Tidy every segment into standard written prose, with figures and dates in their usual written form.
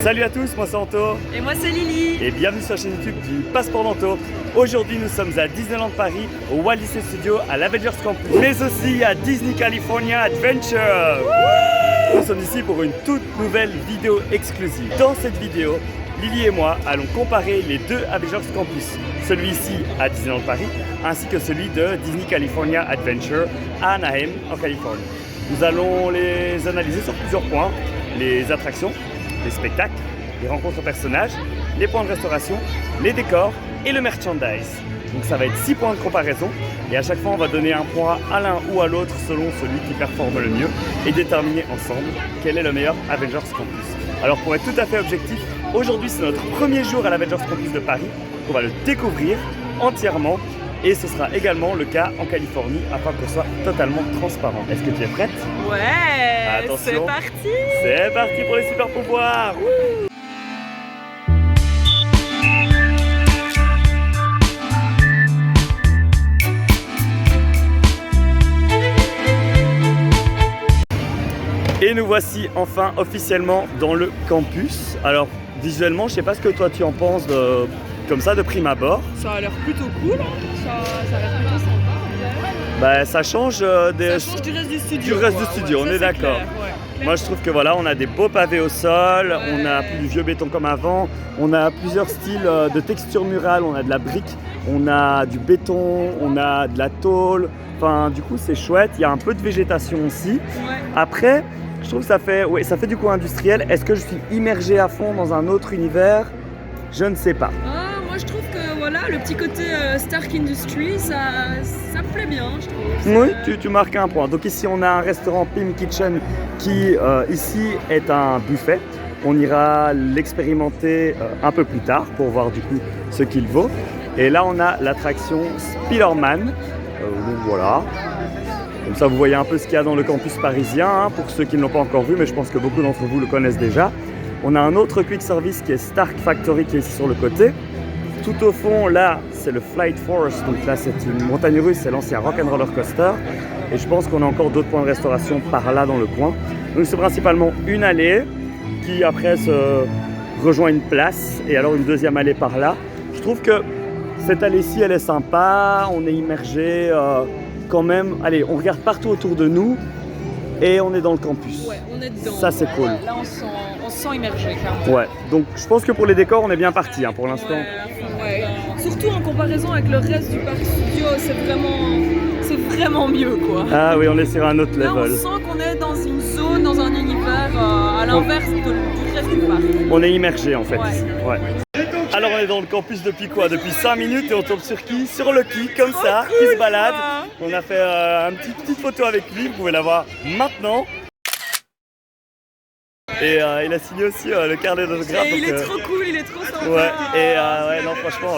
Salut à tous, moi c'est Anto. Et moi c'est Lily. Et bienvenue sur la chaîne YouTube du Passeport d'Anto. Aujourd'hui nous sommes à Disneyland Paris, au Walt Disney Studio, à l'Avengers Campus, mais aussi à Disney California Adventure. Nous sommes ici pour une toute nouvelle vidéo exclusive. Dans cette vidéo, Lily et moi allons comparer les deux Avengers Campus, celui-ci à Disneyland Paris, ainsi que celui de Disney California Adventure à Anaheim en Californie. Nous allons les analyser sur plusieurs points, les attractions, les spectacles, les rencontres personnages, les points de restauration, les décors et le merchandise. Donc ça va être 6 points de comparaison et à chaque fois on va donner un point à l'un ou à l'autre selon celui qui performe le mieux et déterminer ensemble quel est le meilleur Avengers Campus. Alors pour être tout à fait objectif, aujourd'hui c'est notre premier jour à l'Avengers Campus de Paris. On va le découvrir entièrement et ce sera également le cas en Californie afin qu'on soit totalement transparent. Est-ce que tu es prête? Ouais, attention, c'est parti. C'est parti pour les super pouvoirs. Et nous voici enfin officiellement dans le campus. Alors visuellement, je sais pas ce que toi tu en penses comme ça de prime abord. Ça a l'air plutôt cool, hein. Ça a l'air plutôt sympa. Bah, ça change, Ça change du reste du studio. On ça, est d'accord. Moi je trouve que voilà, on a des beaux pavés au sol, on a plus du vieux béton comme avant, on a plusieurs styles de texture murale, on a de la brique, on a du béton, on a de la tôle, enfin du coup c'est chouette, il y a un peu de végétation aussi. Ouais. Après, je trouve que ça fait du coup industriel. Est-ce que je suis immergé à fond dans un autre univers? Je ne sais pas. Moi je trouve que voilà, le petit côté Stark Industries, ça me plaît bien, je trouve. Oui, tu marques un point. Donc ici on a un restaurant Pim Kitchen qui ici est un buffet. On ira l'expérimenter un peu plus tard pour voir du coup ce qu'il vaut. Et là on a l'attraction Spider-Man. Donc voilà. Comme ça vous voyez un peu ce qu'il y a dans le campus parisien, hein, pour ceux qui ne l'ont pas encore vu, mais je pense que beaucoup d'entre vous le connaissent déjà. On a un autre quick service qui est Stark Factory qui est ici sur le côté. Tout au fond, là, c'est le Flight Force, donc là c'est une montagne russe, c'est l'ancien Rock'n'Roller Coaster. Et je pense qu'on a encore d'autres points de restauration par là dans le coin. Donc c'est principalement une allée qui après se rejoint une place et alors une deuxième allée par là. Je trouve que cette allée-ci, elle est sympa, on est immergé quand même. Allez, on regarde partout autour de nous et on est dans le campus. Ouais, on est dedans. Ça c'est cool. Là on se sent immergé clairement. Ouais, donc je pense que pour les décors, on est bien parti hein, pour l'instant. Ouais. Surtout en comparaison avec le reste du parc studio, c'est vraiment mieux quoi. Ah oui, on est sur un autre Là, on level. sent qu'on est dans une zone, dans un univers à l'inverse du reste du parc. On est immergé en fait. Ouais. Ouais. Alors on est dans le campus depuis quoi? Depuis 5 minutes et on tombe sur qui? Sur Lucky, comme ça, cool, qui se balade. quoi. On a fait une petite photo avec lui, vous pouvez la voir maintenant. Et il a signé aussi le carnet d'autographe. Et il est trop cool, il est trop sympa. Ouais, et ouais, non, franchement,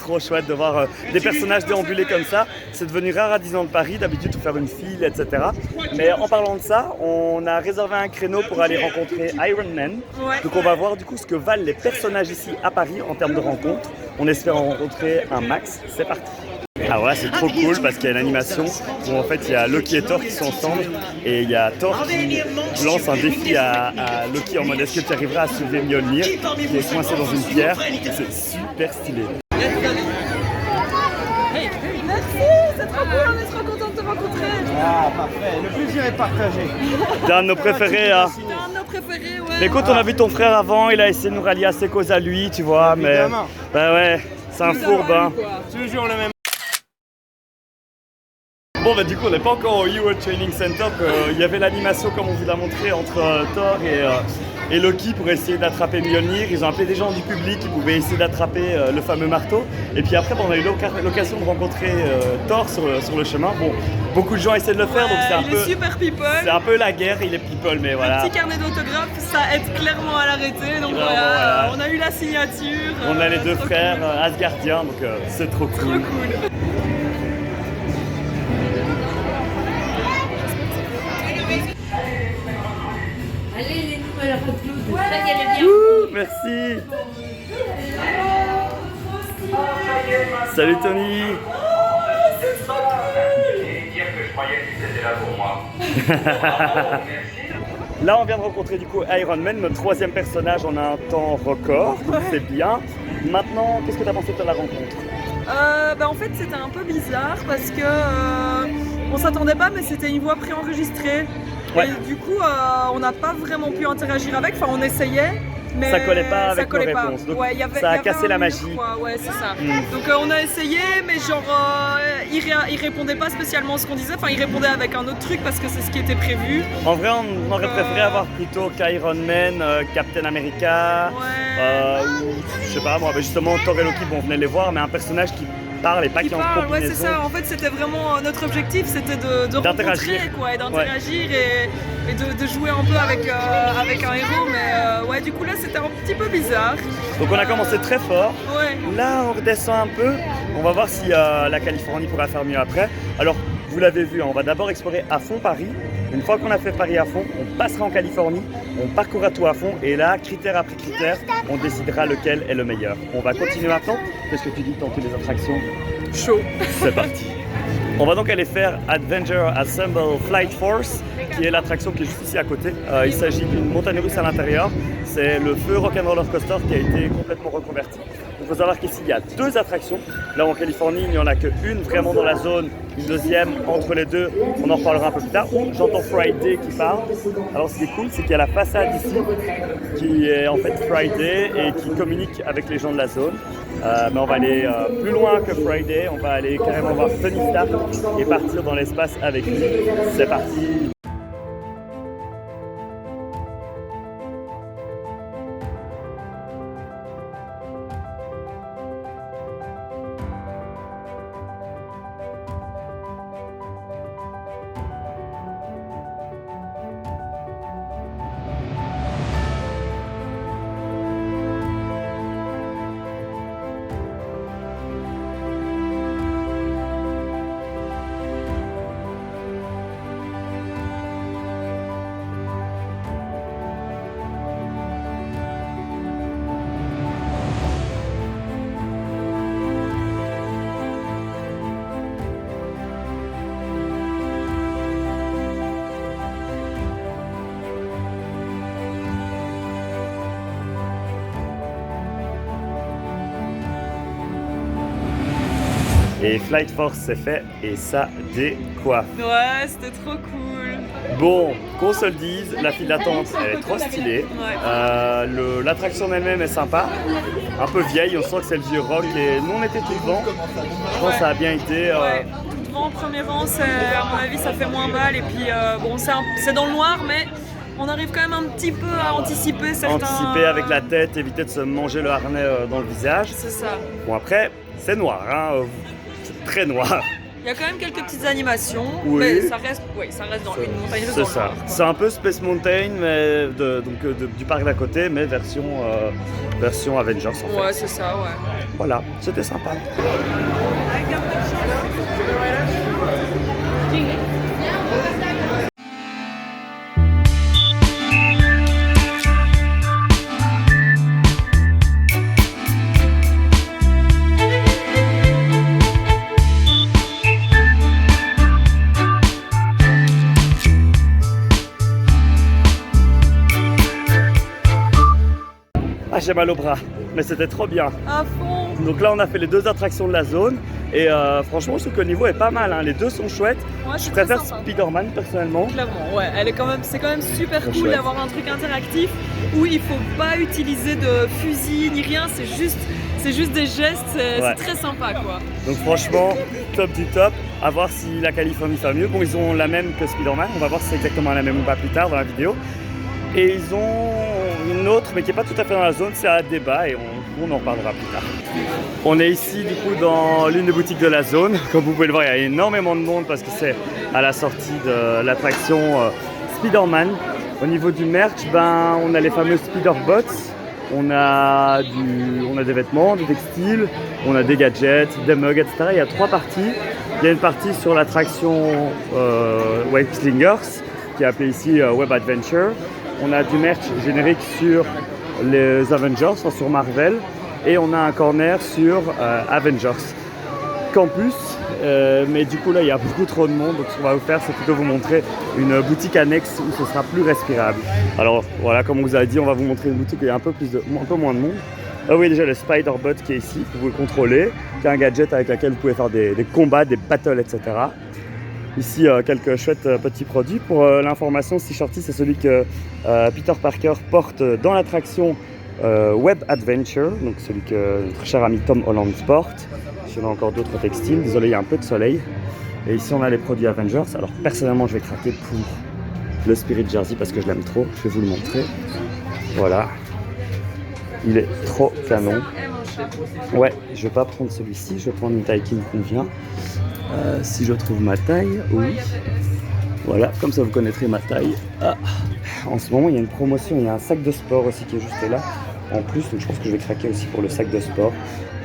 trop chouette de voir des personnages déambuler comme ça. C'est devenu rare à Disneyland Paris, d'habitude, il faut faire une file, etc. Mais en parlant de ça, on a réservé un créneau pour aller rencontrer Iron Man. Ouais. Donc on va voir du coup ce que valent les personnages ici à Paris en termes de rencontres. On espère en rencontrer un max. C'est parti. Ah ouais, c'est trop cool parce qu'il y a une animation où en fait il y a Loki et Thor qui sont ensemble et il y a Thor qui lance un défi à Loki en mode est-ce que tu arriveras à soulever Mjolnir qui est coincé dans une pierre. C'est super stylé. Hey, merci, c'est trop cool, on est trop contents de te rencontrer. Ah, parfait. Le plaisir est partagé. C'est un de nos préférés. Hein. C'est un de nos préférés, ouais. Mais écoute, on a vu ton frère avant, il a essayé de nous rallier à ses causes à lui, tu vois, mais Évidemment. bah ouais, c'est un fourbe. Hein. Toujours le même. Bon bah du coup on n'est pas encore au UO Training Center, il y avait l'animation comme on vous l'a montré entre Thor et Loki pour essayer d'attraper Mjolnir. Ils ont appelé des gens du public qui pouvaient essayer d'attraper le fameux marteau. Et puis après on a eu l'occasion de rencontrer Thor sur le chemin. Bon, beaucoup de gens essaient de le faire, donc c'est un il peu... est super people. C'est un peu la guerre, il est people, mais voilà. Un petit carnet d'autographes, ça aide clairement à l'arrêter. Donc Vraiment, voilà, voilà. on a eu la signature. On a les deux trop frères cool. Asgardiens, donc c'est trop cool. Trop cool. Allez, les nouvelles recrues, soyez les Ouh, merci. Salut Tony. Et dire que je croyais que c'était là pour moi. Bravo, merci. Là, on vient de rencontrer du coup Iron Man, notre troisième personnage en un temps record, donc c'est bien. Maintenant, qu'est-ce que tu as pensé de la rencontre? En fait, c'était un peu bizarre parce que on s'attendait pas, mais c'était une voix préenregistrée. Ouais. Et du coup, on n'a pas vraiment pu interagir avec. Enfin, on essayait. Mais Ça collait pas avec nos collait pas. réponses, donc Ouais, ça a y avait cassé un la mur, magie. quoi. Ouais, c'est ça. Donc on a essayé, mais genre il répondait pas spécialement à ce qu'on disait. Enfin, il répondait avec un autre truc parce que c'est ce qui était prévu. En vrai, on aurait préféré avoir plutôt qu'Iron Man, Captain America, ou je sais pas moi, justement Thor et Loki, bon, on venait les voir, mais un personnage qui parle et pas qui en parle, ouais, combinaison. c'est ça. En fait, c'était vraiment notre objectif, c'était de D'interagir. rencontrer, quoi, et d'interagir et de jouer un peu avec un héros. Mais ouais, du coup là, c'était un petit peu bizarre. Donc on a commencé très fort. Ouais. Là, on redescend un peu. On va voir si la Californie pourra faire mieux après. Alors, vous l'avez vu, hein, on va d'abord explorer à fond Paris. Une fois qu'on a fait Paris à fond, on passera en Californie, on parcourra tout à fond et là, critère après critère, on décidera lequel est le meilleur. On va continuer maintenant. Qu'est-ce que tu dis tenter les attractions? Chaud. C'est parti. On va donc aller faire Adventure Assemble Flight Force, qui est l'attraction qui est juste ici à côté. Il s'agit d'une montagne russe à l'intérieur. C'est le feu Rock'n'Roller Coaster qui a été complètement reconverti. Il faut savoir qu'ici, il y a deux attractions. Là, en Californie, il n'y en a qu'une vraiment dans la zone, une deuxième entre les deux. On en reparlera un peu plus tard. Oh, j'entends Friday qui parle. Alors, ce qui est cool, c'est qu'il y a la façade ici qui est en fait Friday et qui communique avec les gens de la zone. Mais on va aller plus loin que Friday. On va aller carrément voir Tony Stark et partir dans l'espace avec lui. C'est parti! Et Flight Force c'est fait et ça décoiffe. Ouais, c'était trop cool. Bon, qu'on se le dise, la file d'attente elle est trop stylée. Ouais. L'attraction elle-même est sympa, un peu vieille, on sent que c'est le vieux rock et nous on était tout devant. Je pense que ça a bien été. Ouais. Tout devant, premier rang, à mon avis ça fait moins mal. Et puis bon, c'est dans le noir, mais on arrive quand même un petit peu à anticiper certains... Anticiper avec la tête, éviter de se manger le harnais dans le visage. C'est ça. Bon après, c'est noir, hein. C'est très noir. Il y a quand même quelques petites animations, Oui. mais ça reste dans une montagne russe. C'est ça. C'est un peu Space Mountain, mais du parc d'à côté, mais version Avengers en fait. Ouais, c'est ça, ouais. Voilà, c'était sympa. Ah, j'ai mal au bras, mais c'était trop bien. À fond. Donc là, on a fait les deux attractions de la zone et franchement, je trouve que le niveau est pas mal. Hein. Les deux sont chouettes. Ouais, Je c'est préfère très sympa. Spider-Man personnellement. Clairement, ouais. C'est quand même super Très cool chouette. d'avoir un truc interactif où il faut pas utiliser de fusil ni rien. C'est juste des gestes. C'est Ouais. très sympa, quoi. Donc franchement, top du top. À voir si la Californie fait mieux. Bon, ils ont la même que Spider-Man. On va voir si c'est exactement la même ou pas plus tard dans la vidéo. Et ils ont une autre, mais qui n'est pas tout à fait dans la zone, c'est à débat et on en reparlera plus tard. On est ici du coup dans l'une des boutiques de la zone. Comme vous pouvez le voir, il y a énormément de monde parce que c'est à la sortie de l'attraction Spider-Man. Au niveau du merch, on a les fameux Spider-Bots. On a des vêtements, des textiles, on a des gadgets, des mugs, etc. Il y a trois parties. Il y a une partie sur l'attraction Web Slingers, qui est appelée ici Web Adventure. On a du merch générique sur les Avengers, enfin sur Marvel. Et on a un corner sur Avengers. Campus, Mais du coup là il y a beaucoup trop de monde, donc ce qu'on va vous faire c'est plutôt vous montrer une boutique annexe où ce sera plus respirable. Alors voilà, comme on vous a dit, on va vous montrer une boutique où il y a un peu moins de monde. Là vous voyez déjà le Spider-Bot qui est ici, que vous pouvez contrôler, qui est un gadget avec lequel vous pouvez faire des combats, des battles, etc. Ici quelques chouettes petits produits. Pour l'information, ce t-shirt c'est celui que Peter Parker porte dans l'attraction Web Adventure, donc celui que notre cher ami Tom Holland porte. Ici on a encore d'autres textiles, désolé il y a un peu de soleil. Et ici on a les produits Avengers. Alors personnellement je vais craquer pour le Spirit Jersey parce que je l'aime trop, je vais vous le montrer. Voilà, il est trop canon. Ouais, je vais pas prendre celui-ci, je vais prendre une taille qui me convient. Si je trouve ma taille, oui. Voilà, comme ça vous connaîtrez ma taille. Ah. En ce moment il y a une promotion, il y a un sac de sport aussi qui est juste là. En plus, donc je pense que je vais craquer aussi pour le sac de sport.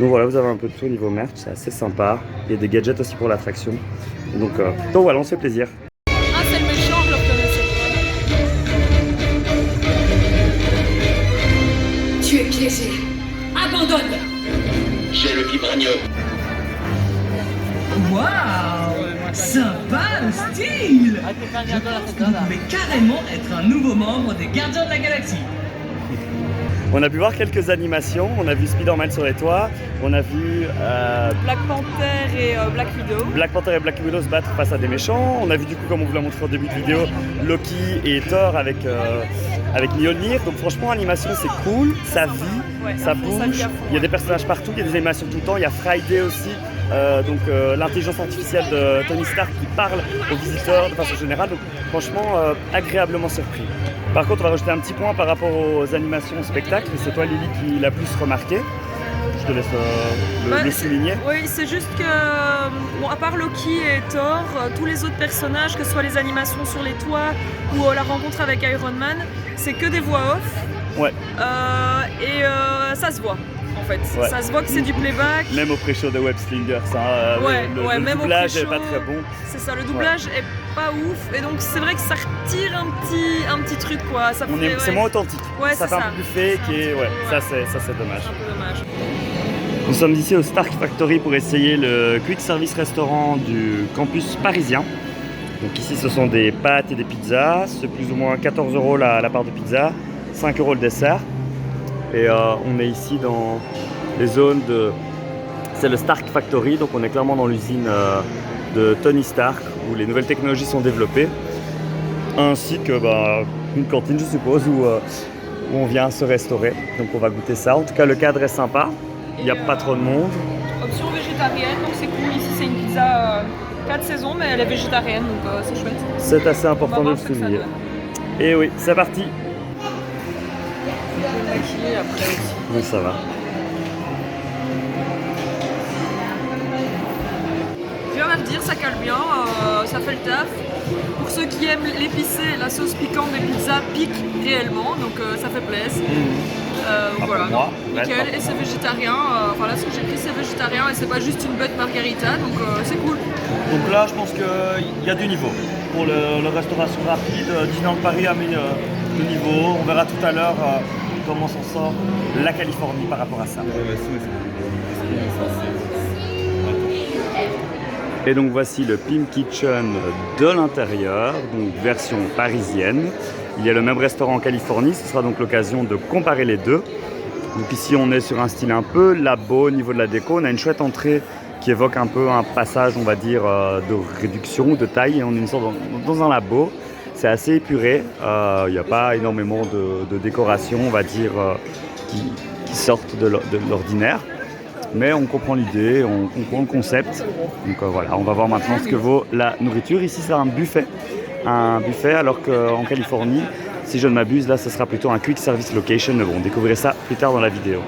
Donc voilà, vous avez un peu de tout au niveau merch, c'est assez sympa. Il y a des gadgets aussi pour l'attraction. Donc voilà, on se fait plaisir. Ah, c'est le méchant, je le reconnaissais. Tu es piégé. Abandonne. J'ai le vibranium. Waouh, sympa le style. Je pense que vous pouvez carrément être un nouveau membre des Gardiens de la Galaxie. On a pu voir quelques animations, on a vu Spider-Man sur les toits, on a vu Black Panther et Black Widow. Black Panther et Black Widow se battre face à des méchants. On a vu du coup, comme on vous l'a montré au début de vidéo, Loki et Thor avec Mjolnir. Donc franchement, l'animation c'est cool, ça vit, Ouais, ça à fond, ça bouge. vit à fond, Il y a des personnages partout, il y a des animations tout le temps. Il y a Friday aussi, l'intelligence artificielle de Tony Stark qui parle aux visiteurs de façon générale. Donc franchement, agréablement surpris. Par contre, on va rajouter un petit point par rapport aux animations spectacles. C'est toi, Lily, qui l'a plus remarqué. Je te laisse le souligner. Oui, c'est juste que, bon, à part Loki et Thor, tous les autres personnages, que ce soit les animations sur les toits ou la rencontre avec Iron Man, c'est que des voix off. Ouais. Ça se voit. En fait, Ouais. ça se voit que c'est du playback. Même au pré-show de Web Slingers, le même au doublage pré-show, est pas très bon. C'est ça, le doublage est pas ouf, et donc c'est vrai que ça retire un petit truc quoi. Ça fait, C'est moins authentique. Ouais, ça c'est fait ça. un peu plus fake et ouais, ça c'est dommage. C'est un peu dommage. Nous sommes ici au Stark Factory pour essayer le quick service restaurant du campus parisien. Donc ici ce sont des pâtes et des pizzas, c'est plus ou moins 14 € la part de pizza, 5 € le dessert. Et on est ici dans les zones de... C'est le Stark Factory, donc on est clairement dans l'usine de Tony Stark où les nouvelles technologies sont développées. Ainsi que une cantine je suppose où on vient se restaurer. Donc on va goûter ça. En tout cas le cadre est sympa, il n'y a pas trop de monde. Option végétarienne, donc c'est cool. Ici c'est une pizza 4 saisons, mais elle est végétarienne, donc c'est chouette. C'est assez important de le souligner. Et oui, c'est parti. Après aussi. Oui, ça va. Rien à dire, ça cale bien, ça fait le taf. Pour ceux qui aiment l'épicé, la sauce piquante des pizzas pique réellement, donc ça fait plaisir. Voilà, pour moi, nickel. ouais, Et c'est végétarien, voilà ce que j'ai pris c'est végétarien et c'est pas juste une botte margarita, donc c'est cool. Donc là, je pense qu'il y a du niveau. Pour le restauration rapide, Disneyland Paris a mis le niveau. On verra tout à l'heure comment s'en sort la Californie par rapport à ça. Et donc voici le Pim Kitchen de l'intérieur, donc version parisienne. Il y a le même restaurant en Californie, ce sera donc l'occasion de comparer les deux. Donc ici on est sur un style un peu labo au niveau de la déco. On a une chouette entrée qui évoque un peu un passage, on va dire, de réduction, de taille. Et on est une sorte dans un labo. C'est assez épuré. Il n'y a pas énormément de décorations, on va dire, qui sortent de l'ordinaire. Mais on comprend l'idée, on comprend le concept. Donc voilà, on va voir maintenant ce que vaut la nourriture. Ici, c'est un buffet. Alors qu'en Californie, si je ne m'abuse, là, ce sera plutôt un quick service location. Mais bon, on découvrira ça plus tard dans la vidéo.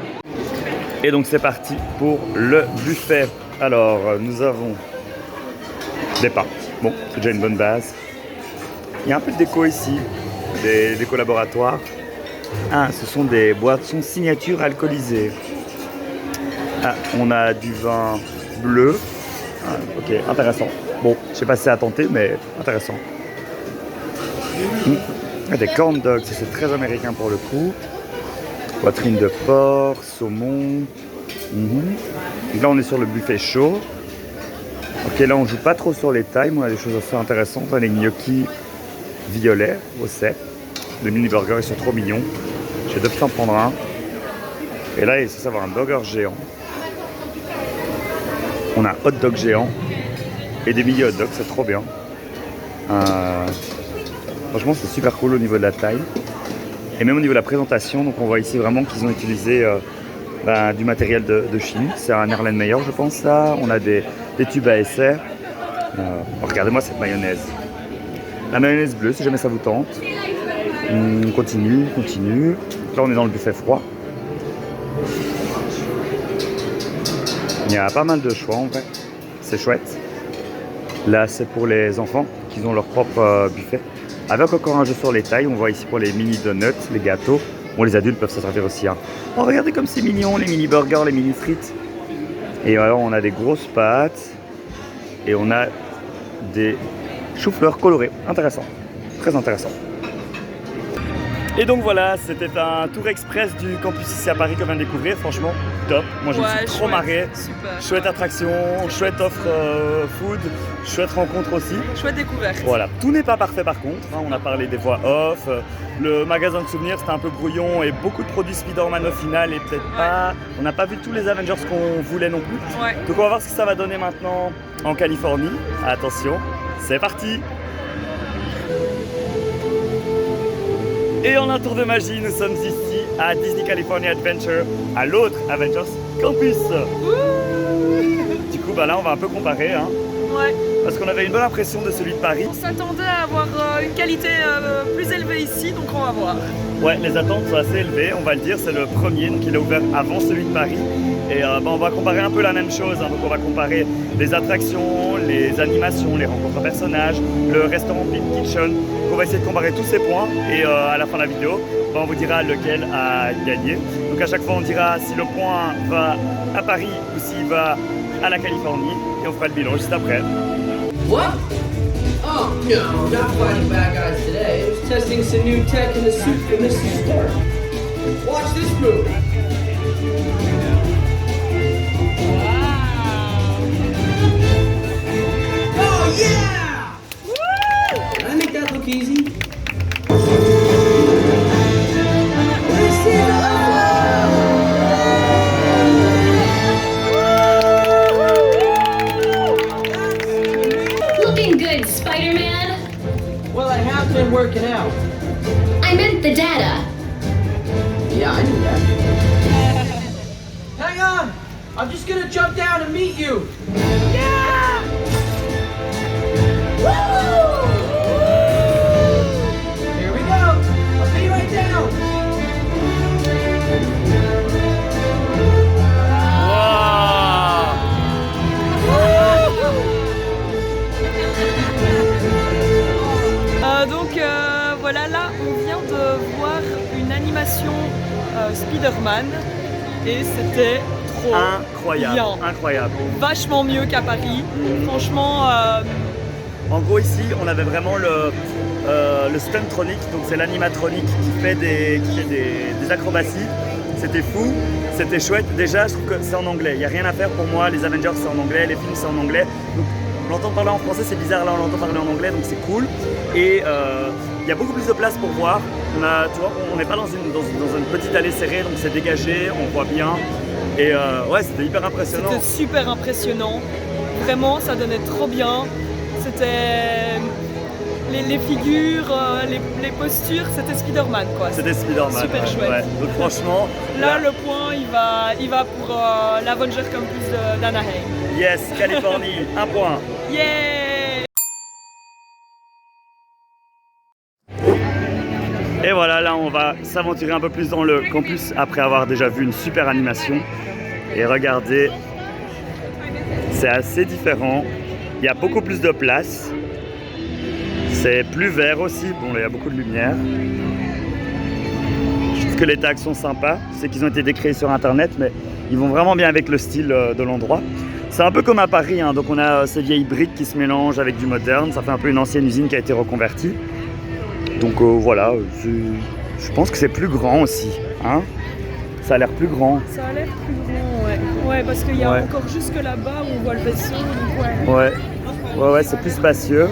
Et donc, c'est parti pour le buffet. Alors, nous avons des pains. Bon, c'est déjà une bonne base. Il y a un peu de déco ici, des déco laboratoires. Ah, ce sont des boissons signature alcoolisées. Ah, on a du vin bleu. Ah, ok, intéressant. Bon, je sais pas si c'est à tenter, mais intéressant. Des corn dogs, c'est très américain pour le coup. Poitrine de porc, saumon. Donc là, on est sur le buffet chaud. Ok, là on joue pas trop sur les tailles, mais on a des choses assez intéressantes. On a les gnocchis violets au cèpe. Les mini burgers, ils sont trop mignons. J'ai d'option en prendre un. Et là, il faut savoir un burger géant. On a un hot dog géant et des mini hot dogs, c'est trop bien. Franchement, c'est super cool au niveau de la taille et même au niveau de la présentation. Donc, on voit ici vraiment qu'ils ont utilisé du matériel de Chine. C'est un Erlenmeyer, je pense. Ça, on a des tubes à essai. Regardez-moi cette mayonnaise. La mayonnaise bleue, si jamais ça vous tente. On continue. Là, on est dans le buffet froid. Il y a pas mal de choix en vrai, c'est chouette. Là c'est pour les enfants qui ont leur propre buffet. Avec encore un jeu sur les tailles, on voit ici pour les mini donuts, les gâteaux. Bon, les adultes peuvent se servir aussi. Hein. Oh, regardez comme c'est mignon, les mini burgers, les mini frites. Et alors on a des grosses pâtes et on a des choux-fleurs colorés. Intéressant, très intéressant. Et donc voilà, c'était un tour express du campus ici à Paris qu'on vient de découvrir. Franchement, top. Moi, je me suis trop marré. Super. Chouette attraction, chouette offre food, chouette rencontre aussi. Chouette découverte. Voilà, tout n'est pas parfait par contre. Hein. On a parlé des voix off. Le magasin de souvenirs, c'était un peu brouillon et beaucoup de produits Spider-Man au final. Et peut-être pas. On n'a pas vu tous les Avengers qu'on voulait non plus. Ouais. Donc on va voir ce que ça va donner maintenant en Californie. Attention, c'est parti! Et en un tour de magie, nous sommes ici à Disney California Adventure, à l'autre Avengers Campus. Du coup, là, on va un peu comparer. Hein, ouais. parce qu'on avait une bonne impression de celui de Paris. On s'attendait à avoir une qualité plus élevée ici, donc on va voir. Ouais, les attentes sont assez élevées, on va le dire. C'est le premier, donc il est ouvert avant celui de Paris. Et on va comparer un peu la même chose. Hein, donc on va comparer les attractions, les animations, les rencontres personnages, le restaurant Pink Kitchen. On va essayer de comparer tous ces points et à la fin de la vidéo, on vous dira lequel a gagné. Donc à chaque fois, on dira si le point va à Paris ou s'il va à la Californie et on fera le bilan juste après. What? Oh, no, not fighting bad guys today. It was testing some new tech in the suit for Mrs. Stark. Watch this move. Oh, yeah! Woo! Can I make that look easy? Looking good, Spider-Man. Well, I have been working out. I meant the data. Yeah, I knew that. Hang on! I'm just gonna jump down and meet you. Yeah! Woo! Here we go. I'll be right down. Voilà, là on vient de voir une animation Spider-Man et c'était trop incroyable, bien. Incroyable. Vachement mieux qu'à Paris. Franchement. En gros ici on avait vraiment le Stuntronic, donc c'est l'animatronique qui fait des acrobaties. C'était fou, c'était chouette. Déjà je trouve que c'est en anglais, il n'y a rien à faire pour moi. Les Avengers c'est en anglais, les films c'est en anglais. Donc, on l'entend parler en français, c'est bizarre, là on l'entend parler en anglais, donc c'est cool. Et il y a beaucoup plus de place pour voir. On n'est pas dans une petite allée serrée, donc c'est dégagé, on voit bien. Et ouais, c'était hyper impressionnant. C'était super impressionnant. Vraiment, ça donnait trop bien. C'était les figures, les postures, c'était Spider-Man quoi. C'était Spider-Man. Super chouette. Ouais. Donc franchement, là le point il va pour l'Avenger Campus d'Anaheim. Yes, Californie, un point. Yeah! Et voilà, là on va s'aventurer un peu plus dans le campus après avoir déjà vu une super animation. Et regardez, c'est assez différent. Il y a beaucoup plus de place. C'est plus vert aussi. Bon, là il y a beaucoup de lumière. Je trouve que les tags sont sympas. C'est qu'ils ont été décréés sur internet, mais ils vont vraiment bien avec le style de l'endroit. C'est un peu comme à Paris, hein. Donc on a ces vieilles briques qui se mélangent avec du moderne. Ça fait un peu une ancienne usine qui a été reconvertie. Donc voilà, je pense que c'est plus grand aussi. Hein. Ça a l'air plus grand. Ça a l'air plus grand, ouais. Ouais, parce qu'il y a Ouais. encore jusque là-bas où on voit le vaisseau. Donc Ouais, c'est plus spacieux.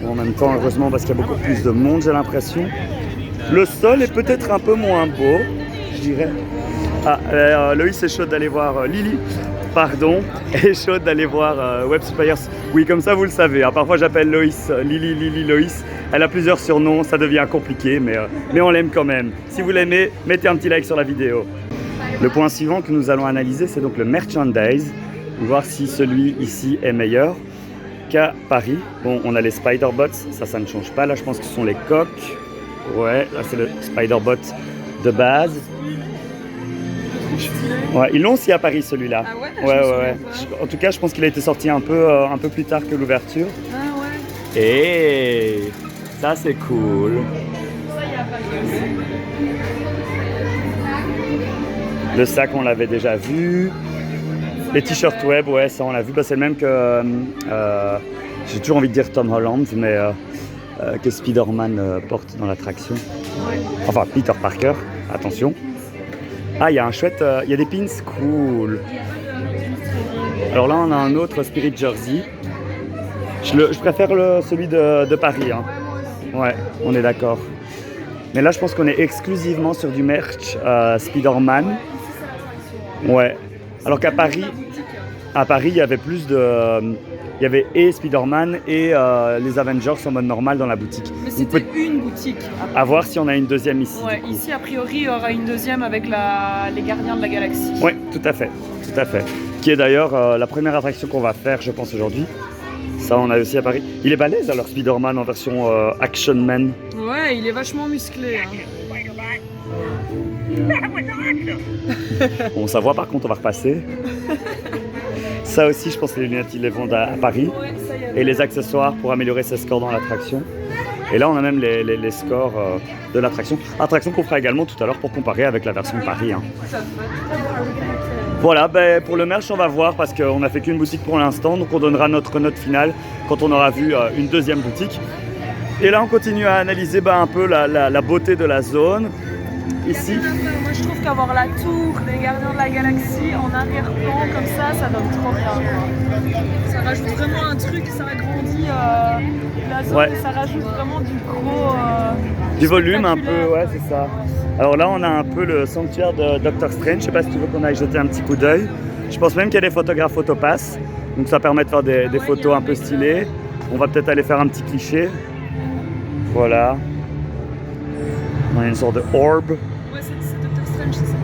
Bon, en même temps, heureusement, parce qu'il y a beaucoup plus de monde, j'ai l'impression. Le sol est peut-être un peu moins beau, je dirais. Ah, Loïs est chaude d'aller voir Lily, pardon, est chaude d'aller voir Web Suppliers. Oui, comme ça, vous le savez. Hein, parfois, j'appelle Loïs Lily, Loïs. Elle a plusieurs surnoms, ça devient compliqué, mais on l'aime quand même. Si vous l'aimez, mettez un petit like sur la vidéo. Le point suivant que nous allons analyser, c'est donc le merchandise. Voir si celui ici est meilleur qu'à Paris. Bon, on a les Spider-Bots, ça ne change pas. Là, je pense que ce sont les coques. Ouais, là, c'est le Spider-Bot de base. Ouais, ils l'ont aussi à Paris, celui-là. Ah ouais? Ouais. En tout cas, je pense qu'il a été sorti un peu plus tard que l'ouverture. Ah ouais. Et ça, c'est cool. Ça, il y a pas aussi. Le sac, on l'avait déjà vu. Les t-shirts web, ouais, ça on l'a vu. Bah, c'est le même que, j'ai toujours envie de dire Tom Holland, mais que Spider-Man porte dans l'attraction. Enfin, Peter Parker, attention. Ah, il y a un chouette, il y a des pins, cool. Alors là, on a un autre Spirit Jersey. Je préfère celui de Paris. Hein. Ouais, on est d'accord. Mais là, je pense qu'on est exclusivement sur du merch Spider-Man. Ouais. Alors qu'à Paris, il y avait plus de... il y avait et Spider-Man et les Avengers en mode normal dans la boutique. Mais c'était une boutique. À voir si on a une deuxième ici. Ouais, ici, a priori, il y aura une deuxième avec les Gardiens de la Galaxie. Oui, tout à fait. Qui est d'ailleurs la première attraction qu'on va faire, je pense, aujourd'hui. Ça, on a aussi à Paris. Il est balèze, alors, Spider-Man en version Action Man. Ouais, il est vachement musclé. Hein. Bon, ça voit, par contre, on va repasser. Ça aussi, je pense que les lunettes, ils les vendent à Paris. Ouais, ça y est. Et les accessoires pour améliorer ses scores dans l'attraction. Et là, on a même les scores de l'attraction. Attraction qu'on fera également tout à l'heure pour comparer avec la version de Paris. Hein. Ça fait. Voilà, pour le merch, on va voir parce qu'on n'a fait qu'une boutique pour l'instant. Donc, on donnera notre note finale quand on aura vu une deuxième boutique. Et là, on continue à analyser un peu la beauté de la zone. Ici. Moi, je trouve qu'avoir la tour des Gardiens de la Galaxie en arrière-plan, comme ça donne trop bien. Ça rajoute vraiment un truc, ça agrandit la zone et ça rajoute vraiment du gros... du volume un peu, ouais, c'est ça. Alors là, on a un peu le sanctuaire de Doctor Strange. Je sais pas si tu veux qu'on aille jeter un petit coup d'œil. Je pense même qu'il y a des photographes photopass. Donc ça permet de faire des photos un peu stylées. On va peut-être aller faire un petit cliché. Voilà. On a une sorte de orb. Ouais, c'est Doctor Strange, c'est ça.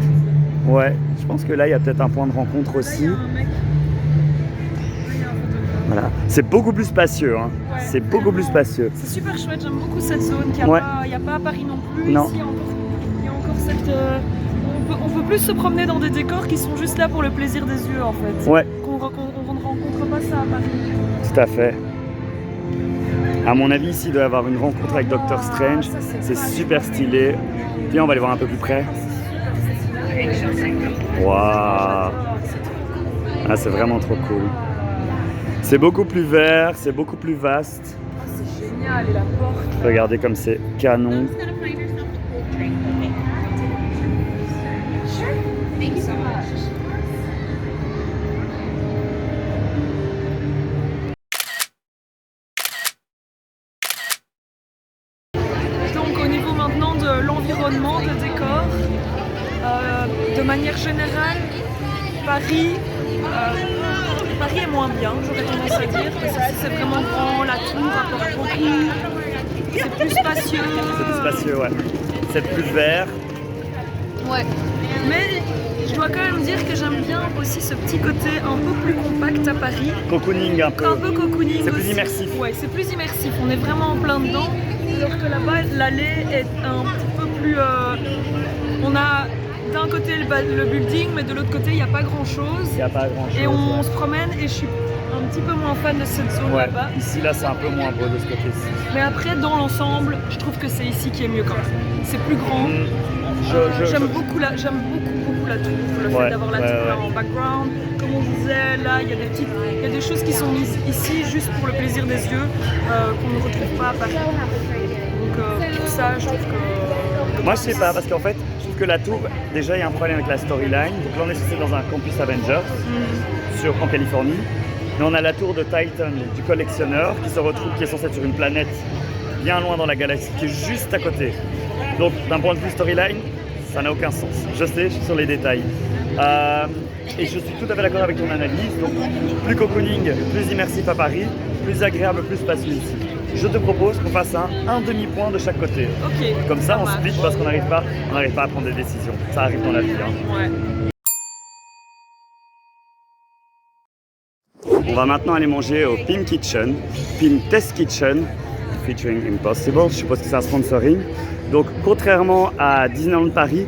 Ouais, je pense que là, il y a peut-être un point de rencontre aussi. Là, il y a un mec. Là, il y a un photographe. Voilà. C'est beaucoup plus spacieux. Hein. Ouais. C'est beaucoup plus spacieux. C'est super chouette, j'aime beaucoup cette zone qu'il n'y a pas à Paris non plus. Non. Ici, il y a encore cette... on peut plus se promener dans des décors qui sont juste là pour le plaisir des yeux, en fait. Ouais. On ne rencontre pas ça à Paris. Tout à fait. À mon avis, ici, il doit y avoir une rencontre avec Doctor Strange. Ça, C'est super stylé. Viens, on va aller voir un peu plus près. Waouh! Ah, c'est vraiment trop cool. C'est beaucoup plus vert, c'est beaucoup plus vaste. C'est génial, et la porte. Regardez comme c'est canon. Donc au niveau maintenant de l'environnement, de décor, de manière générale, Paris est moins bien, j'aurais tendance à dire, parce que c'est vraiment grand, la tour apporte beaucoup, c'est plus spacieux. C'est plus spacieux, ouais. C'est plus vert. Ouais, mais je dois quand même dire que j'aime bien aussi ce petit côté un peu plus compact à Paris. Cocooning un peu. Un peu cocooning C'est plus aussi. immersif. Ouais, c'est plus immersif, on est vraiment en plein dedans, alors que là-bas, l'allée est un petit peu plus... on a d'un côté le building, mais de l'autre côté, il n'y a pas grand-chose. Il n'y a pas grand chose. Et on se promène et je suis un petit peu moins fan de cette zone Ouais, là-bas. ici, là, c'est un peu moins beau de ce côté-ci. Mais après, dans l'ensemble, je trouve que c'est ici qui est mieux quand même. C'est plus grand. J'aime beaucoup la tour, le fait d'avoir la tour là en background. Comme on disait, là, il y a des choses qui sont mises ici juste pour le plaisir des yeux, qu'on ne retrouve pas à Paris. Donc pour ça, je trouve que... Moi, je sais pas, parce qu'en fait, je trouve que la tour, déjà il y a un problème avec la storyline. Donc là on est censé dans un campus Avengers en Californie. Mais on a la tour de Titan, du collectionneur, qui est censé être sur une planète bien loin dans la galaxie, qui est juste à côté. Donc d'un point de vue storyline, ça n'a aucun sens. Je sais, je suis sur les détails. Et je suis tout à fait d'accord avec ton analyse. Donc plus cocooning, plus immersif à Paris, plus agréable, plus spacieux ici. Je te propose qu'on fasse un demi-point de chaque côté. Ok. Comme ça, on marche. split parce qu'on n'arrive pas à prendre des décisions. Ça arrive dans la vie. Hein. Ouais. On va maintenant aller manger au Pim Kitchen, Pim Test Kitchen, featuring Impossible. Je suppose que c'est un sponsoring. Donc, contrairement à Disneyland Paris,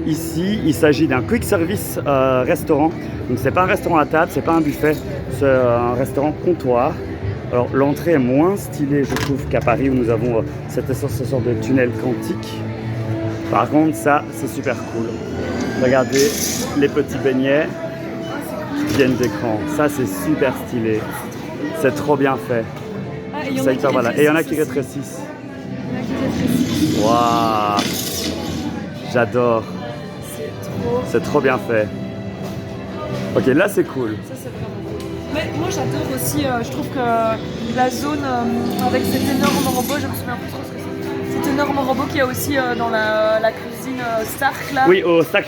ici, il s'agit d'un quick service restaurant. Donc, c'est pas un restaurant à table, c'est pas un buffet, c'est un restaurant comptoir. Alors, l'entrée est moins stylée, je trouve, qu'à Paris où nous avons cette sorte de tunnel quantique. Par contre, ça, c'est super cool. Regardez les petits beignets qui viennent d'écran. Ça, c'est super stylé. C'est trop bien fait. Ah, et il y en C'est a hyper qui malin. Et il y en a qui rétrécissent. rétrécissent. Waouh! J'adore. C'est trop bien fait. Ok, là c'est cool. Ça, c'est vraiment cool. Mais moi, j'adore aussi, je trouve que la zone avec cet énorme robot, je me souviens plus trop ce que c'est. Cet énorme robot qu'il y a aussi dans la cuisine Stark là. Oui, au Stark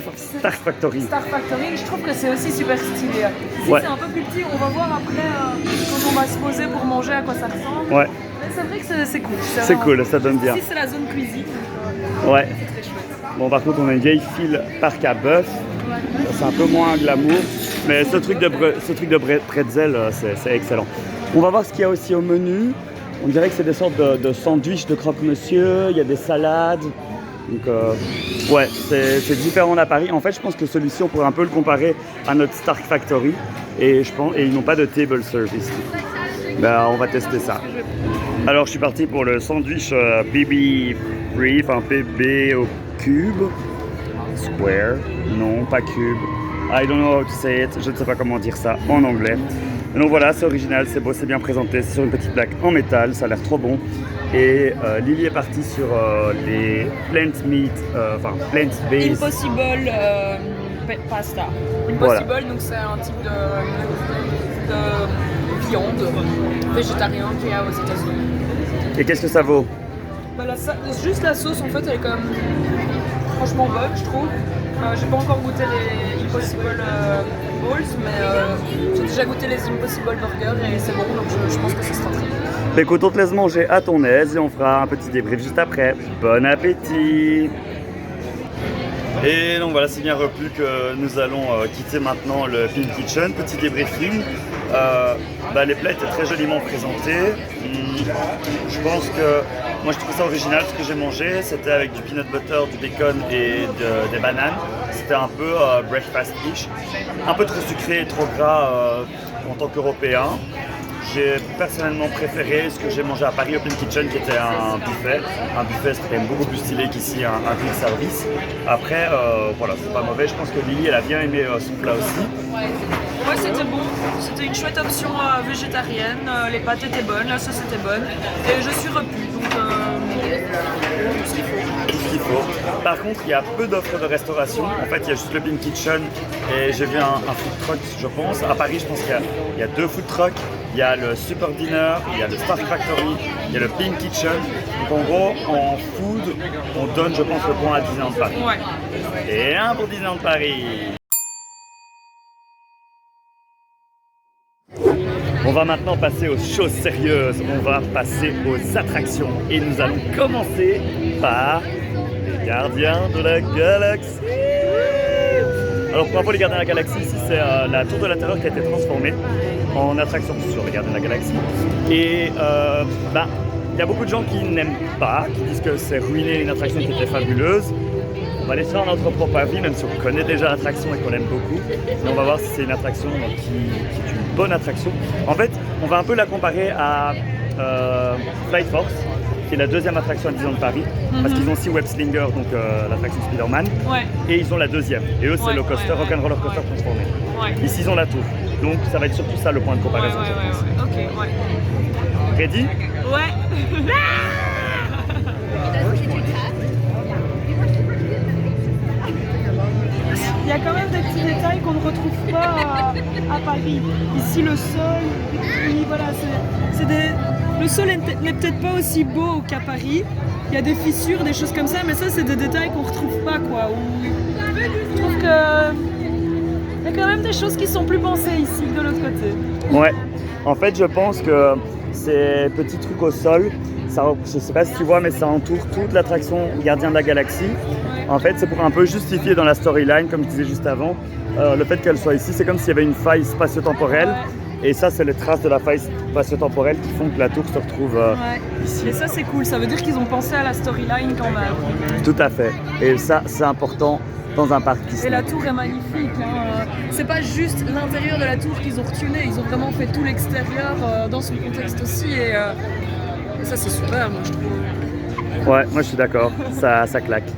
Factory. Stark Factory, je trouve que c'est aussi super stylé. Ici, Ouais. c'est un peu plus petit, on va voir après quand on va se poser pour manger à quoi ça ressemble. Ouais, Mais c'est vrai que c'est cool. c'est vraiment cool, ça donne bien. Ici, c'est la zone cuisine. Ouais. C'est très chouette. Bon, par contre, on a une vieille file parc à bœuf. C'est un peu moins glamour. Mais ce truc de pretzel, c'est excellent. On va voir ce qu'il y a aussi au menu. On dirait que c'est des sortes de sandwichs de croque-monsieur. Il y a des salades. Donc, ouais, c'est différent d'à Paris. En fait, je pense que celui-ci, on pourrait un peu le comparer à notre Stark Factory. Et ils n'ont pas de table service. Ben, on va tester ça. Alors, je suis parti pour le sandwich BB Free, enfin PB au cube. Square, non, pas cube. I don't know how to say it, je ne sais pas comment dire ça en anglais. Donc voilà, c'est original, c'est beau, c'est bien présenté, c'est sur une petite plaque en métal, ça a l'air trop bon. Et Lily est partie sur les plant-based. Impossible pasta. Impossible, Voilà. donc c'est un type de viande végétarien qu'il y a aux États-Unis. Et qu'est-ce que ça vaut? Bah, juste la sauce, en fait, elle est quand même franchement bonne, je trouve. J'ai pas encore goûté les Impossible Balls, mais j'ai déjà goûté les Impossible Burgers et c'est bon, donc je pense que ça sera très bon. Bah, écoute, on te laisse manger à ton aise et on fera un petit débrief juste après. Bon appétit! Et donc voilà, c'est bien replu que nous allons quitter maintenant le Pim Kitchen. Petit débriefing. Les plats étaient très joliment présentés. Je pense que moi je trouve ça original ce que j'ai mangé. C'était avec du peanut butter, du bacon et des bananes. C'était un peu breakfast-ish. Un peu trop sucré et trop gras en tant qu'Européen. J'ai personnellement préféré ce que j'ai mangé à Paris au Pim Kitchen, qui était un buffet. Un buffet, c'était quand même beaucoup plus stylé qu'ici un quick service. Après, voilà, c'est pas mauvais. Je pense que Lily, elle a bien aimé son plat aussi. Ouais, c'était bon. C'était une chouette option végétarienne. Les pâtes étaient bonnes, la sauce était bonne. Et je suis repu, donc tout ce qu'il faut. Tout ce qu'il faut. Par contre, il y a peu d'offres de restauration. En fait, il y a juste le Pim Kitchen et j'ai vu un food truck, je pense. À Paris, je pense qu'il y a 2 food trucks. Il y a le Super Dinner, il y a le Stark Factory, il y a le Pim Kitchen. Donc en gros, en food, on donne, je pense, le point à Disneyland Paris. Ouais. Et un pour Disneyland Paris. On va maintenant passer aux choses sérieuses. On va passer aux attractions. Et nous allons commencer par les Gardiens de la Galaxie. Alors pour info, les Gardiens de la Galaxie, ici c'est la Tour de la Terreur qui a été transformée en attraction sur les Gardiens de la Galaxie. Et il y a beaucoup de gens qui n'aiment pas, qui disent que c'est ruiner une attraction qui était fabuleuse. On va laisser notre propre avis, même si on connaît déjà l'attraction et qu'on l'aime beaucoup. Mais on va voir si c'est une attraction qui est une bonne attraction. En fait, on va un peu la comparer à Flight Force, qui est la deuxième attraction à Disneyland Paris, parce qu'ils ont aussi Web Slinger, donc l'attraction Spider-Man, Ouais. et ils ont la deuxième. Et eux, c'est Ouais, le coaster, ouais, ouais. Rock'n'Roller Coaster transformé. Ouais. Ici, ils ont la tour. Donc, ça va être surtout ça le point de Ouais, comparaison. ok, ouais. Ready? Ouais. il y a quand même des petits détails qu'on ne retrouve pas à Paris. Ici, le sol, oui, voilà, le sol n'est peut-être pas aussi beau qu'à Paris. Il y a des fissures, des choses comme ça, mais ça, c'est des détails qu'on ne retrouve pas, quoi. Je trouve que il y a quand même des choses qui sont plus pensées ici que de l'autre côté. Ouais, en fait, je pense que ces petits trucs au sol, ça, je sais pas si tu vois, mais ça entoure toute l'attraction Gardien de la Galaxie. Ouais. En fait, c'est pour un peu justifier dans la storyline, comme je disais juste avant, le fait qu'elle soit ici. C'est comme s'il y avait une faille spatio-temporelle. Et ça, c'est les traces de la faille spatio-temporelle qui font que la tour se retrouve ici. Et ça, c'est cool. Ça veut dire qu'ils ont pensé à la storyline quand même. Tout à fait. Et ça, c'est important dans un parc Disney. Et la tour est magnifique. Hein. C'est pas juste l'intérieur de la tour qu'ils ont retuné. Ils ont vraiment fait tout l'extérieur dans son contexte aussi. Et ça, c'est super, moi, je trouve. Ouais, moi, je suis d'accord. Ça claque.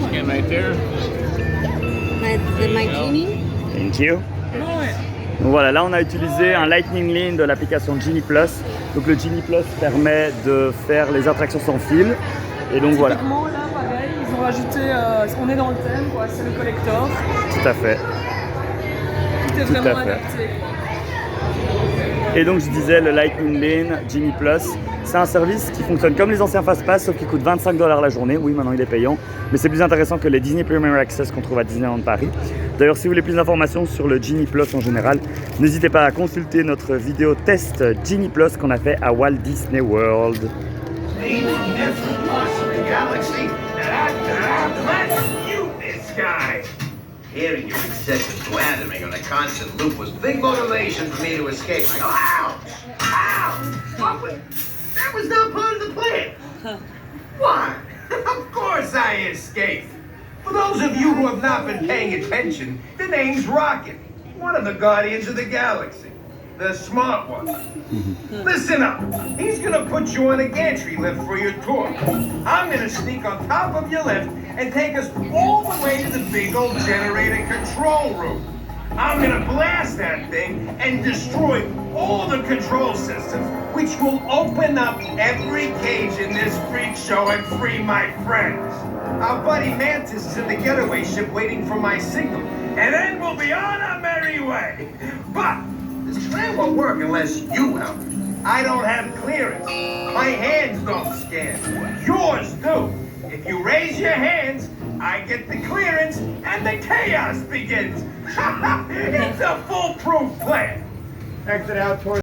Scan right there. My genie? Thank you. Donc voilà, là on a utilisé un Lightning Lane de l'application Genie Plus. Donc le Genie Plus permet de faire les attractions sans fil. Et donc voilà. Typiquement, là, pareil, ils ont rajouté, on est dans le thème, quoi, c'est le collector. Tout à fait. Tout est Tout à vraiment fait. adapté. Et donc je disais, le Lightning Lane Genie Plus, c'est un service qui fonctionne comme les anciens Fastpass, sauf qu'il coûte 25 $ la journée. Oui, maintenant il est payant, mais c'est plus intéressant que les Disney Premier Access qu'on trouve à Disneyland Paris. D'ailleurs, si vous voulez plus d'informations sur le Genie Plus en général, n'hésitez pas à consulter notre vidéo test Genie Plus qu'on a fait à Walt Disney World. Hearing your excessive glandering on a constant loop was big motivation for me to escape. I go, ow! Ow! That was not part of the plan. Why? Of course I escaped. For those of you who have not been paying attention, the name's Rocket, one of the Guardians of the Galaxy. The smart one. Listen up. He's gonna put you on a gantry lift for your tour. I'm gonna sneak on top of your lift and take us all the way to the big old generator control room. I'm gonna blast that thing and destroy all the control systems, which will open up every cage in this freak show and free my friends. Our buddy Mantis is in the getaway ship waiting for my signal, and then we'll be on our merry way. But this train won't work unless you help. I don't have clearance. My hands don't scan. Yours do. If you raise your hands, I get the clearance and the chaos begins. It's a foolproof plan. Exit out towards.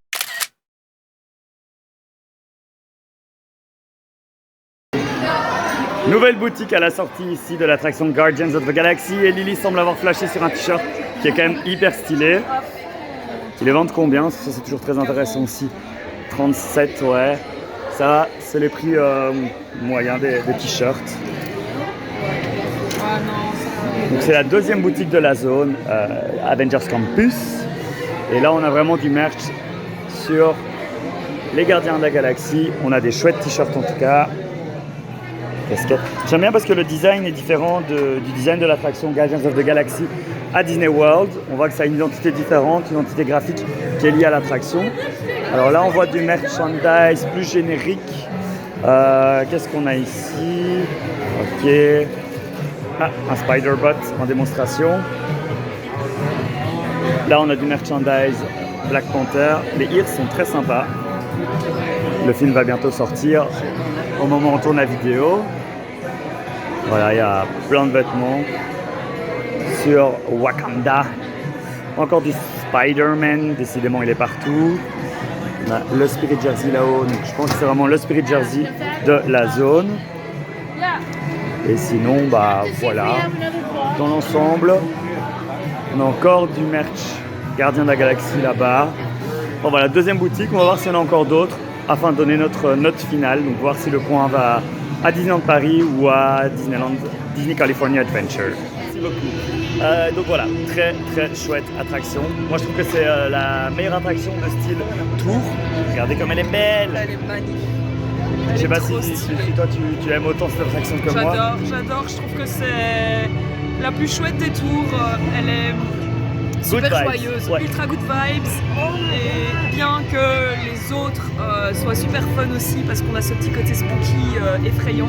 Nouvelle boutique à la sortie ici de l'attraction Guardians of the Galaxy. Et Lily semble avoir flashé sur un t-shirt qui est quand même hyper stylé. Ils les vendent combien? Ça, c'est toujours très intéressant aussi. 37, ouais. Ça, c'est les prix moyens des t-shirts. Donc c'est la deuxième boutique de la zone, Avengers Campus. Et là, on a vraiment du merch sur les Gardiens de la Galaxie. On a des chouettes t-shirts en tout cas. Casquette. J'aime bien parce que le design est différent du design de l'attraction Guardians of the Galaxy à Disney World. On voit que ça a une identité différente, une identité graphique qui est liée à l'attraction. Alors là, on voit du merchandise plus générique. Qu'est-ce qu'on a ici? Ok. Ah, un Spider-Bot en démonstration. Là, on a du merchandise Black Panther. Les ears sont très sympas. Le film va bientôt sortir au moment où on tourne la vidéo. Voilà, il y a plein de vêtements sur Wakanda. Encore du Spider-Man, décidément il est partout. On a le Spirit Jersey là-haut, donc je pense que c'est vraiment le Spirit Jersey de la zone. Et sinon, bah voilà, dans l'ensemble, on a encore du merch Gardien de la Galaxie là-bas. Bon voilà, deuxième boutique, on va voir s'il y en a encore d'autres afin de donner notre note finale, donc voir si le point va à Disneyland Paris ou à Disney California Adventure. Merci beaucoup. Donc voilà, très très chouette attraction. Moi je trouve que c'est la meilleure attraction de style tour. Regardez comme elle est belle. Elle est magnifique. Je sais pas si toi tu aimes autant cette attraction que moi. J'adore, je trouve que c'est la plus chouette des tours. Elle est super joyeuse, ouais. ultra good vibes. Et bien que les autres soient super fun aussi parce qu'on a ce petit côté spooky effrayant.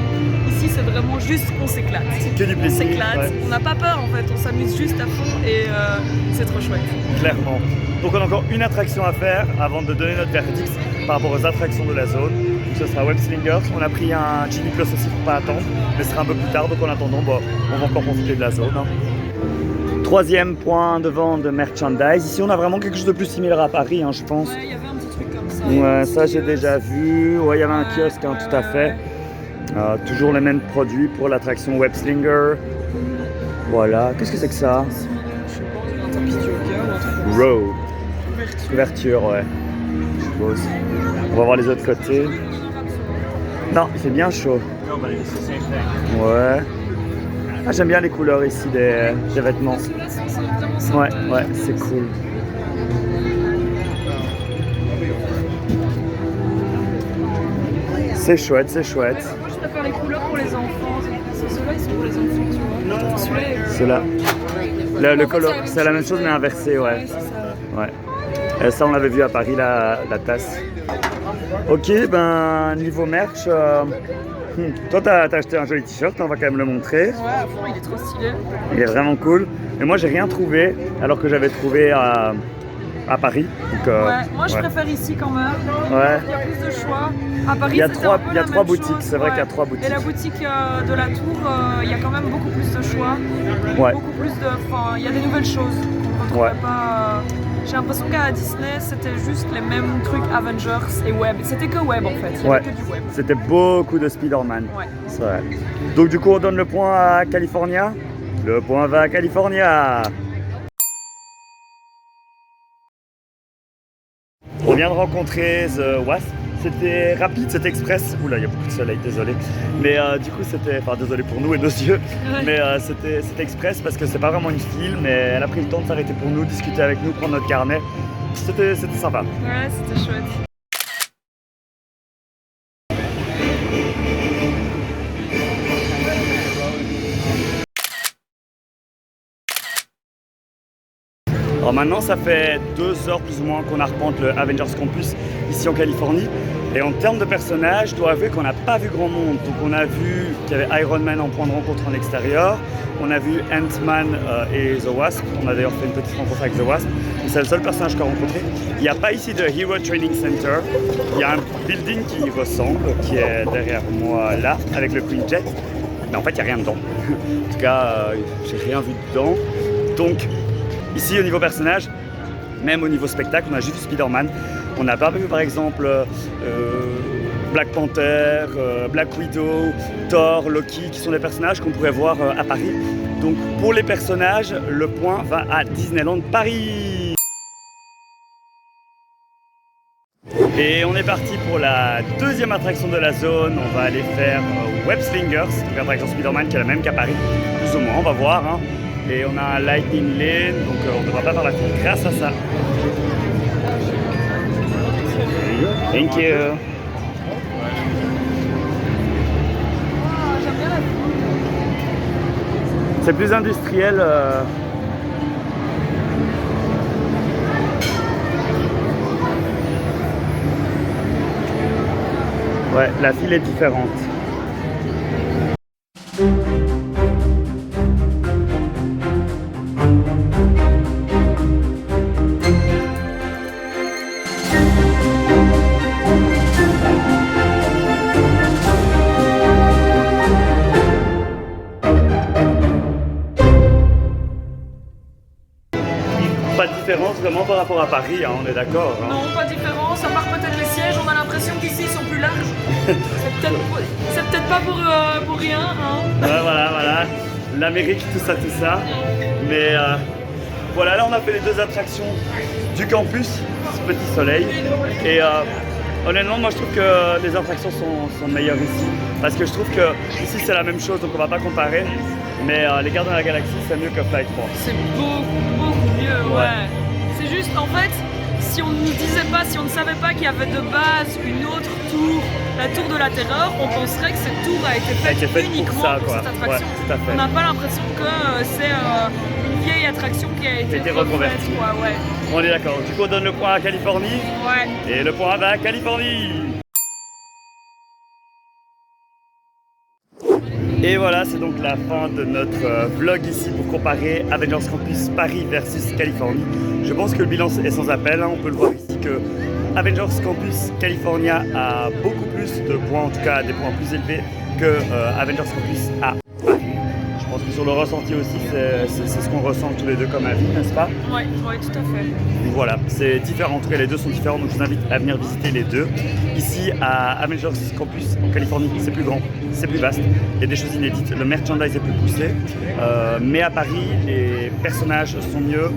Ici c'est vraiment juste qu'on s'éclate. Que du On plaisir. s'éclate, Ouais. on n'a pas peur en fait, on s'amuse juste à fond et c'est trop chouette. Clairement. Donc on a encore une attraction à faire avant de donner notre verdict par rapport aux attractions de la zone. Donc ce sera Web Slingers. On a pris un Genie Plus aussi pour pas attendre, mais ce sera un peu plus tard. Donc en attendant, bon, on va encore profiter de la zone. Hein. Troisième point de vente de merchandise. Ici on a vraiment quelque chose de plus similaire à Paris, hein, je pense. Ouais, il y avait un petit truc comme ça. Ouais, ça j'ai déjà vu. Ouais, il y avait un kiosque, hein, tout à fait. Toujours les mêmes produits pour l'attraction Web Slinger. Voilà. Qu'est-ce que c'est que ça? Je sais pas, un tapis de yoga ou un truc comme ça. Row. Couverture, ouais. Je suppose. On va voir les autres côtés. Non, il fait bien chaud. Ouais. Ah, j'aime bien les couleurs ici des vêtements. Ceux-là sont vraiment sympas. Ouais, ouais, c'est cool. C'est chouette, c'est chouette. Moi je préfère les couleurs pour les enfants. Ceux-là ils sont pour les enfants, tu vois. Celui-là Ceux-là. Le color, c'est la même chose mais inversé, ouais. c'est ça. Ouais. Et ça, on l'avait vu à Paris, la tasse. Ok, ben, niveau merch, toi, t'as acheté un joli t-shirt, on va quand même le montrer. Ouais, à fond, il est trop stylé. Il est vraiment cool. Mais moi, j'ai rien trouvé, alors que j'avais trouvé à Paris. Donc, Ouais, moi je ouais. préfère ici quand même. Ouais. Il y a plus de choix. À Paris, Il y a c'était trois- un peu il y a la trois même boutiques, chose, c'est vrai qu'il y a trois boutiques. Et la boutique de la Tour, il y a quand même beaucoup plus de choix. Ouais. Beaucoup plus de. Enfin, il y a des nouvelles choses qu'on ne retrouvait Ouais. pas. J'ai l'impression qu'à Disney, c'était juste les mêmes trucs Avengers et Web. C'était que Web en fait. Il y Ouais. avait que du Web. C'était beaucoup de Spider-Man. Ouais. C'est vrai. Donc, du coup, on donne le point à California. Le point va à California. On vient de rencontrer The Wasp. C'était rapide, c'était express. Oula, il y a beaucoup de soleil, désolé. Mais du coup, c'était. Enfin, désolé pour nous et nos yeux. Ouais. Mais c'était express parce que c'est pas vraiment une file. Mais elle a pris le temps de s'arrêter pour nous, discuter avec nous, prendre notre carnet. C'était sympa. Ouais, c'était chouette. Alors maintenant, ça fait 2 heures plus ou moins qu'on arpente le Avengers Campus ici en Californie. Et en termes de personnages, je dois avouer qu'on n'a pas vu grand monde. Donc on a vu qu'il y avait Iron Man en point de rencontre en extérieur. On a vu Ant-Man et The Wasp. On a d'ailleurs fait une petite rencontre avec The Wasp. C'est le seul personnage qu'on a rencontré. Il n'y a pas ici de Hero Training Center. Il y a un building qui y ressemble, qui est derrière moi là, avec le Queen Jet. Mais en fait, il n'y a rien dedans. En tout cas, j'ai rien vu dedans. Donc, ici, au niveau personnage, même au niveau spectacle, on a juste Spider-Man. On n'a pas vu par exemple Black Panther, Black Widow, Thor, Loki, qui sont des personnages qu'on pourrait voir à Paris. Donc pour les personnages, le point va à Disneyland Paris. Et on est parti pour la deuxième attraction de la zone. On va aller faire Web Slingers, une attraction Spider-Man qui est la même qu'à Paris, plus ou moins, on va voir. Hein. Et on a un Lightning Lane, donc on ne devra pas faire la file grâce à ça. Thank you. J'aime bien la C'est plus industriel. Ouais, la file est différente. Pas de différence vraiment par rapport à Paris, hein, on est d'accord. Hein. Non, pas de différence, à part peut-être les sièges, on a l'impression qu'ici ils sont plus larges. C'est peut-être pas pour rien, hein. Ouais, voilà. L'Amérique, tout ça. Mais voilà, là on a fait les 2 attractions du campus, ce petit soleil. Et honnêtement, moi je trouve que les attractions sont meilleures ici. Parce que je trouve que ici c'est la même chose, donc on va pas comparer. Mais les Gardiens de la Galaxie, c'est mieux que Flight 3. C'est beaucoup mieux, ouais. C'est juste, en fait, si on ne disait pas, si on ne savait pas qu'il y avait de base une autre tour, la tour de la terreur, on penserait que cette tour a été faite pour uniquement ça, pour quoi. cette attraction. Ouais, tout à fait. On n'a pas l'impression que c'est une vieille attraction attraction qui a été Été refaite, reconvertie. quoi, ouais. On est d'accord. Du coup, on donne le point à Californie. Ouais. Et le point va à Californie. Et voilà, c'est donc la fin de notre vlog ici pour comparer Avengers Campus Paris versus Californie. Je pense que le bilan est sans appel, hein. On peut le voir ici que Avengers Campus California a beaucoup plus de points, en tout cas des points plus élevés que Avengers Campus à Paris. Je pense que sur le ressenti aussi, c'est ce qu'on ressent tous les deux comme avis, n'est-ce pas? Ouais, ouais, tout à fait. Voilà, c'est différent, en tout cas les deux sont différents, donc je vous invite à venir visiter les deux. Ici à Avengers Campus en Californie, c'est plus grand, c'est plus vaste, il y a des choses inédites, le merchandise est plus poussé, mais à Paris, les personnages sont mieux,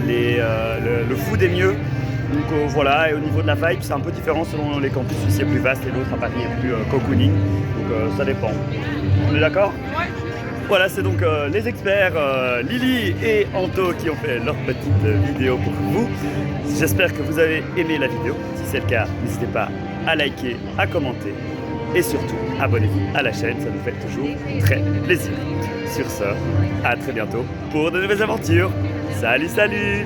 le food est mieux. Donc voilà, et au niveau de la vibe, c'est un peu différent selon les campus, ici est plus vaste et l'autre à Paris est plus cocooning, donc ça dépend. On est d'accord? Ouais. Voilà, c'est donc les experts Lily et Anto qui ont fait leur petite vidéo pour vous. J'espère que vous avez aimé la vidéo. Si c'est le cas, n'hésitez pas à liker, à commenter et surtout abonnez-vous à la chaîne, ça nous fait toujours très plaisir. Sur ce, à très bientôt pour de nouvelles aventures. Salut, salut!